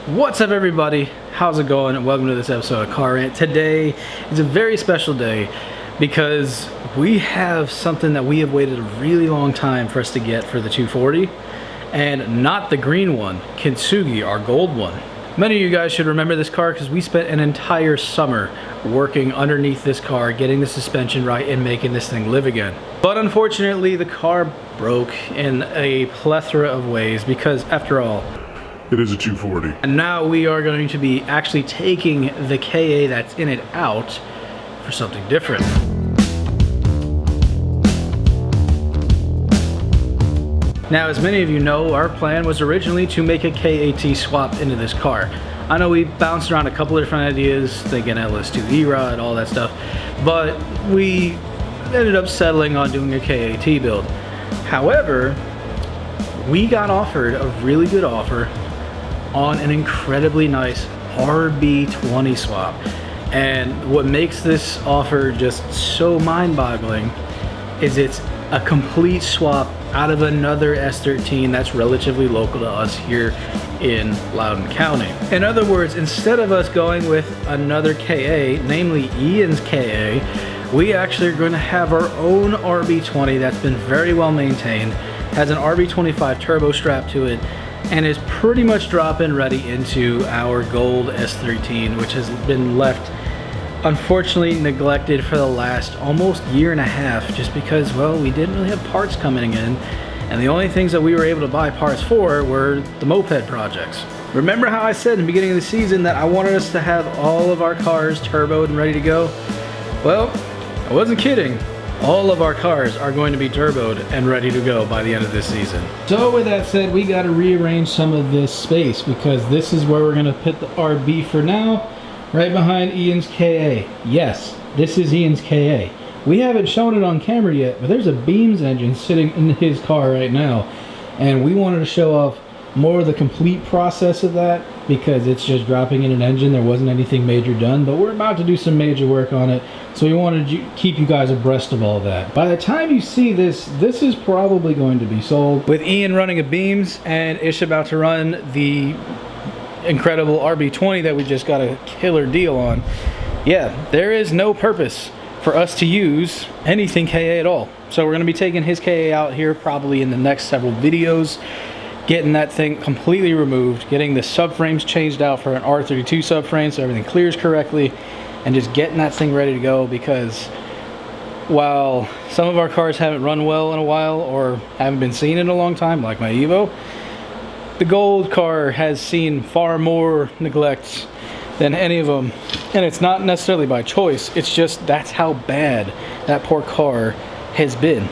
What's up, everybody? How's it going? And welcome to this episode of Car Rant. Today is a very special day because we have something that we have waited a really long time for us to get for the 240, and not the green one, Kintsugi, our gold one. Many of you guys should remember this car because we spent an entire summer working underneath this car, getting the suspension right and making this thing live again. But unfortunately, the car broke in a plethora of ways because, after all, it is a 240. And now we are going to be actually taking the KA that's in it out for something different. Now, as many of you know, our plan was originally to make a KAT swap into this car. I know we bounced around a couple of different ideas, thinking LS2 E-Rod, all that stuff, but we ended up settling on doing a KAT build. However, we got offered a really good offer on an incredibly nice RB20 swap. And what makes this offer just so mind-boggling is it's a complete swap out of another S13 that's relatively local to us here in Loudoun County. In other words, instead of us going with another KA, namely Ian's KA, we actually are going to have our own RB20 that's been very well maintained, has an RB25 turbo strap to it, and is pretty much drop-in ready into our gold S13, which has been left unfortunately neglected for the last almost year and a half, just because, well, we didn't really have parts coming in, and the only things that we were able to buy parts for were the moped projects. Remember how I said in the beginning of the season that I wanted us to have all of our cars turboed and ready to go? Well, I wasn't kidding. All of our cars are going to be turboed and ready to go by the end of this season. So with that said, we got to rearrange some of this space because this is where we're going to put the RB for now, right behind Ian's KA. Yes, this is Ian's KA. We haven't shown it on camera yet, but there's a Beams engine sitting in his car right now, and we wanted to show off more of the complete process of that because it's just dropping in an engine. There wasn't anything major done, but we're about to do some major work on it, so we wanted to keep you guys abreast of all that. By the time you see this, this is probably going to be sold. With Ian running a Beams and Ish about to run the incredible RB20 that we just got a killer deal on, yeah, there is no purpose for us to use anything KA at all. So we're going to be taking his KA out here probably in the next several videos, getting that thing completely removed, getting the subframes changed out for an R32 subframe so everything clears correctly, and just getting that thing ready to go, because while some of our cars haven't run well in a while or haven't been seen in a long time, like my Evo, the gold car has seen far more neglect than any of them, and it's not necessarily by choice, it's just that's how bad that poor car has been.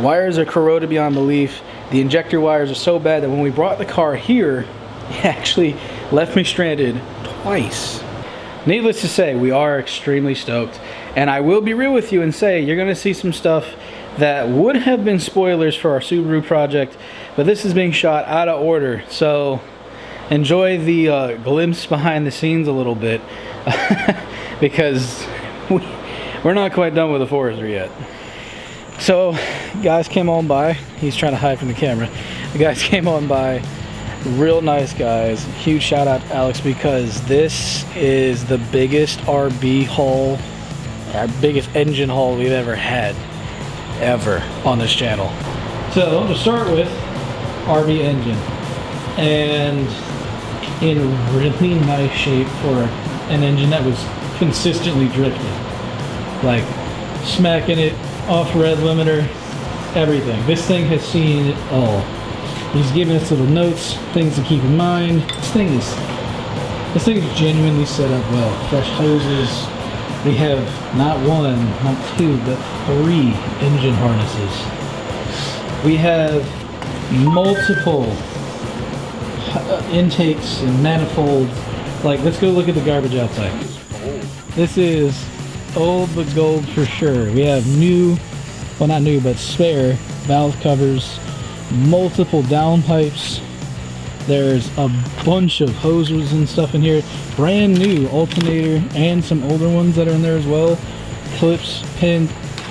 Wires are corroded beyond belief. The injector wires are so bad that when we brought the car here, it actually left me stranded twice. Needless to say, we are extremely stoked, and I will be real with you and say you're going to see some stuff that would have been spoilers for our Subaru project, but this is being shot out of order, so enjoy the glimpse behind the scenes a little bit because we're not quite done with the Forester yet. So guys came on by. He's trying to hide from the camera. The guys came on by, real nice guys. Huge shout out to Alex because this is the biggest RB haul, our biggest engine haul we've ever had ever on this channel. So to start with, RB engine, and in really nice shape for an engine that was consistently drifting, like smacking it off red limiter, everything. This thing has seen it all. He's giving us little notes, things to keep in mind. This thing is genuinely set up well. Fresh hoses. We have not one, not two, but 3 engine harnesses. We have multiple intakes and manifolds. Like, let's go look at the garbage outside. This is old but gold for sure. We have new, well, not new, but spare valve covers, multiple downpipes. There's a bunch of hoses and stuff in here. Brand new alternator and some older ones that are in there as well. Clips, pin.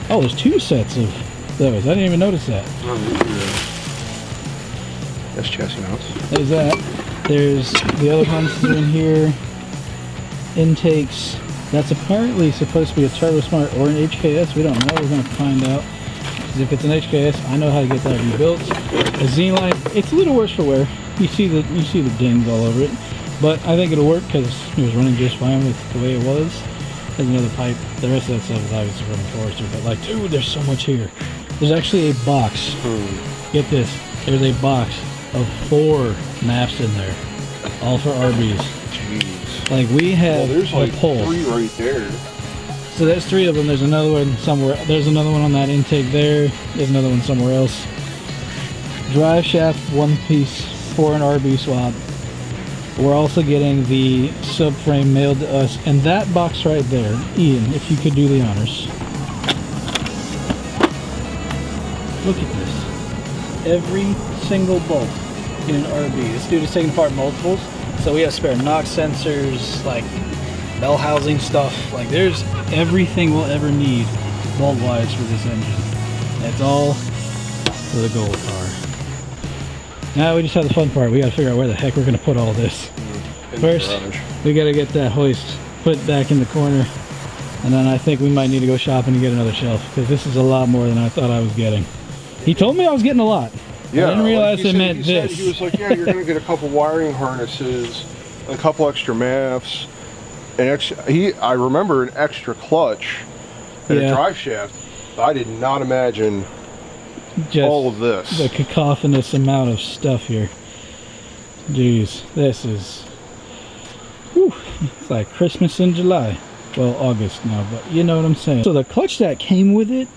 Oh, there's 2 sets of those. I didn't even notice that. That's chassis mounts. There's that. There's the other ones in here. Intakes. That's apparently supposed to be a Turbo Smart or an HKS. We don't know. We're going to find out. Because if it's an HKS, I know how to get that rebuilt. A Z-line, it's a little worse for wear. You see the dings all over it. But I think it'll work because it was running just fine with the way it was. There's another pipe. The rest of that stuff is obviously running Forester. But like, dude, there's so much here. There's actually a box. Get this. There's a box of 4 maps in there. All for RBs. Jeez. Like we have there's like a pole. 3 right there. So there's 3 of them. There's another one somewhere. There's another one on that intake there. There's another one somewhere else. Drive shaft 1 piece for an RB swap. We're also getting the subframe mailed to us, and that box right there, Ian, if you could do the honors. Look at this. Every single bolt in an RB. This dude is taking apart multiples, so we have spare knock sensors, like bell housing stuff. Like there's everything we'll ever need bolt-wise for this engine. That's all for the gold car. Now we just have the fun part. We gotta figure out where the heck we're gonna put all this. First, we gotta get that hoist put back in the corner, and then I think we might need to go shopping and get another shelf, because this is a lot more than I thought I was getting. He told me I was getting a lot. Yeah, I didn't realize like it meant this. He was like, yeah, you're gonna get a couple wiring harnesses, a couple extra maps, I remember an extra clutch and a drive shaft. I did not imagine just all of this. The cacophonous amount of stuff here. Jeez, this is... Whew, it's like Christmas in July. Well, August now, but you know what I'm saying. So the clutch that came with it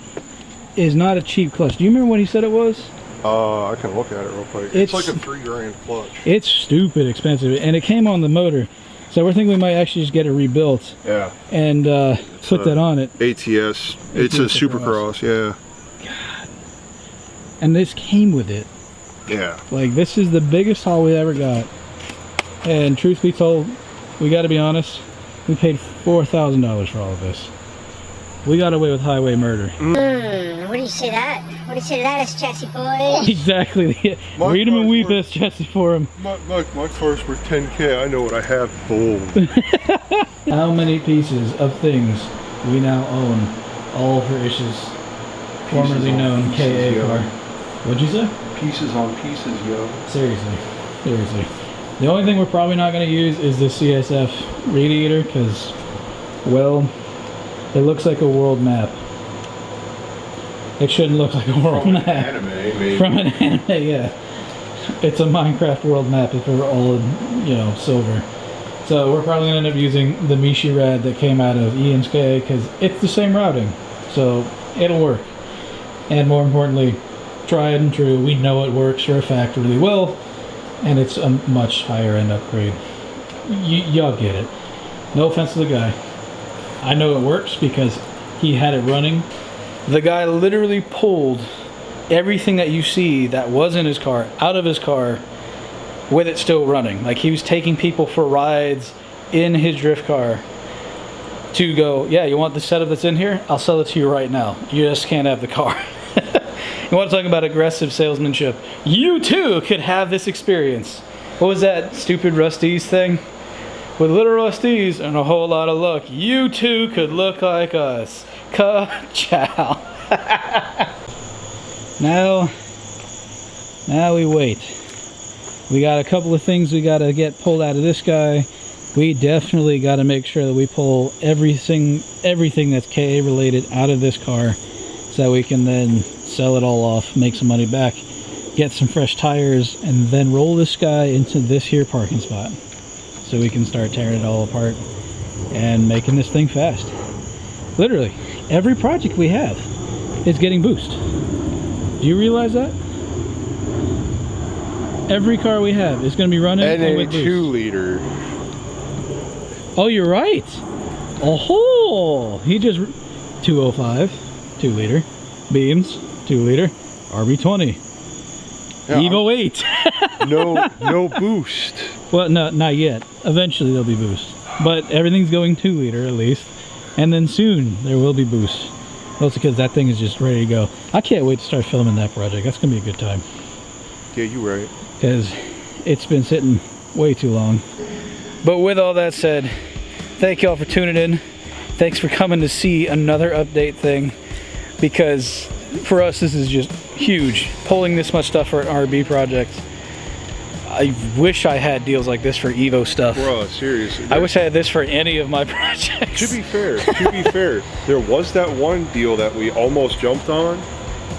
is not a cheap clutch. Do you remember what he said it was? I can look at it real quick. It's like a $3 grand clutch. It's stupid expensive, and it came on the motor. So we're thinking we might actually just get it rebuilt. Yeah. And put that on it. ATS. It's a Supercross, yeah. God. And this came with it. Yeah. Like, this is the biggest haul we ever got. And truth be told, we got to be honest, we paid $4,000 for all of this. We got away with highway murder. What do you say to that? What do you say to that, S-chassis boy? Exactly. Read him and weep, S-chassis for him. My cars were 10K. I know what I have. Boom. How many pieces of things we now own, all for Ish's formerly known KA car? What'd you say? Pieces on pieces, yo. Seriously. Seriously. The only thing we're probably not going to use is the CSF radiator, because, well, it looks like a world map. It shouldn't look like a world map. From an anime, maybe. From an anime, yeah. It's a Minecraft world map if it were all in, you know, silver. So we're probably going to end up using the Mishi Rad that came out of Ian's KA, because it's the same routing. So it'll work. And more importantly, tried and true. We know it works for a fact really well. And it's a much higher end upgrade. Y'all get it. No offense to the guy. I know it works because he had it running. The guy literally pulled everything that you see that was in his car out of his car with it still running. Like, he was taking people for rides in his drift car to go, yeah, you want the setup that's in here? I'll sell it to you right now. You just can't have the car. You want to talk about aggressive salesmanship? You too could have this experience. What was that stupid Rusty's thing? With little Rusty's and a whole lot of luck, you too could look like us. Ka-chow. Now we wait. We got a couple of things we got to get pulled out of this guy. We definitely got to make sure that we pull everything that's KA related out of this car, so we can then sell it all off, make some money back, get some fresh tires, and then roll this guy into this here parking spot so we can start tearing it all apart and making this thing fast. Literally, every project we have is getting boost. Do you realize that? Every car we have is going to be running and with a boost. 2-liter. Oh, you're right. Oh, he just 205, 2-liter beams, 2-liter RB20. Yeah, Evo 8. no boost. Well, no, not yet. Eventually there'll be boost, but everything's going 2-liter at least, and then soon there will be boost. Mostly because that thing is just ready to go. I can't wait to start filming that project. That's gonna be a good time. Yeah, you're right. Because it's been sitting Way too long. But with all that said, thank y'all for tuning in. Thanks for coming to see another update thing, because for us this is just huge. Pulling this much stuff for an RB project. I wish I had deals like this for Evo stuff. Bro, seriously. I wish I had this for any of my projects. To be fair, there was that one deal that we almost jumped on.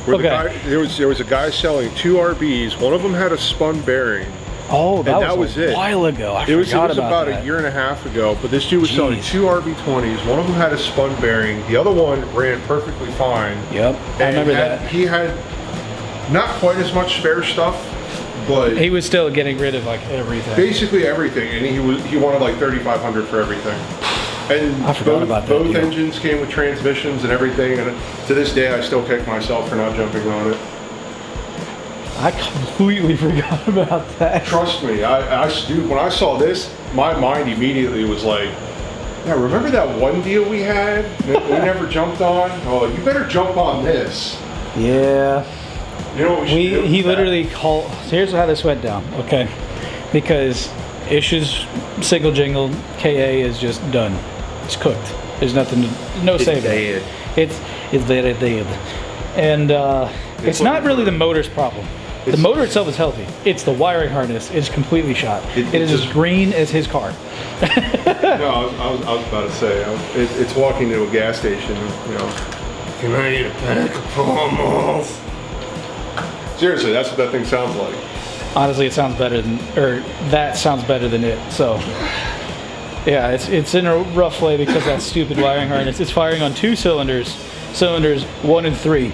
Where there was a guy selling 2 RBs. One of them had a spun bearing. Oh, that was it. A while ago. It was about a year and a half ago. But this dude was selling 2 RB20s. One of them had a spun bearing. The other one ran perfectly fine. Yep, I remember that. He had not quite as much spare stuff, but he was still getting rid of like everything. Basically everything, and he wanted like $3,500 for everything. And I forgot about that both deal. engines came with transmissions and everything, and to this day I still kick myself for not jumping on it. I completely forgot about that. Trust me, dude, when I saw this, my mind immediately was like, yeah, remember that one deal we had that we never jumped on? Oh, you better jump on this. Yeah. You know what we should do? He literally called. So here's how this went down, okay? Because Ish's single jingle KA is just done. It's cooked. There's nothing, no saving. It's very dead. And it's not really the motor's problem. The motor itself is healthy. It's the wiring harness is completely shot. It is as green as his car. No, I was about to say, it's walking to a gas station, you know. Can I eat a pack of pomos? Seriously, that's what that thing sounds like. Honestly, it sounds better than, or that sounds better than it. So, yeah, it's in a rough way because that stupid wiring harness. It's firing on 2 cylinders 1 and 3.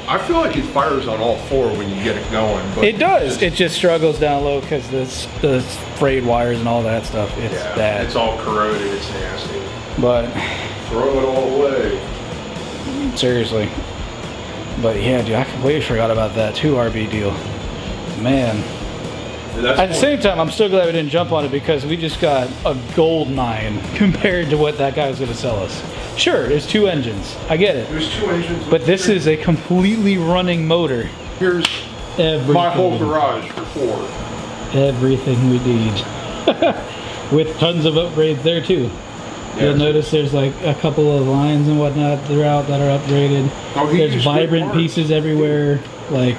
I feel like it fires on all 4 when you get it going. But it does. It just struggles down low because the frayed wires and all that stuff. It's bad. It's all corroded. It's nasty. But throw it all away. Seriously. But yeah, dude, I completely forgot about that 2 RB deal. Man. At the same time, I'm still glad we didn't jump on it because we just got a gold mine compared to what that guy was going to sell us. Sure, there's 2 engines. I get it. There's 2 engines. But this is a completely running motor. Here's my whole garage for 4. Everything we need. With tons of upgrades there too. Yeah, you'll notice there's like a couple of lines and whatnot throughout that are upgraded. There's vibrant pieces everywhere. Like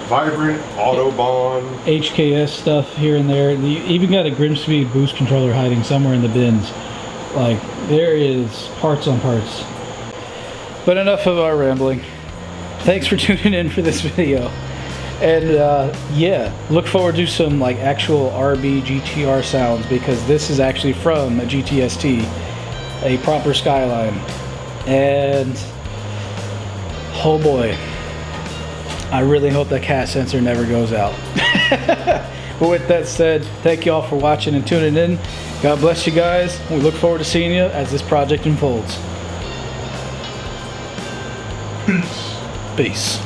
Vibrant, Autobahn, HKS stuff here and there. You even got a Grimsby boost controller hiding somewhere in the bins. Like, there is parts on parts. But enough of our rambling. Thanks for tuning in for this video. And yeah, look forward to some like actual RB GTR sounds because this is actually from a GTST, a proper Skyline. And oh boy, I really hope that cat sensor never goes out. But with that said, thank you all for watching and tuning in. God bless you guys. We look forward to seeing you as this project unfolds. Peace. Peace.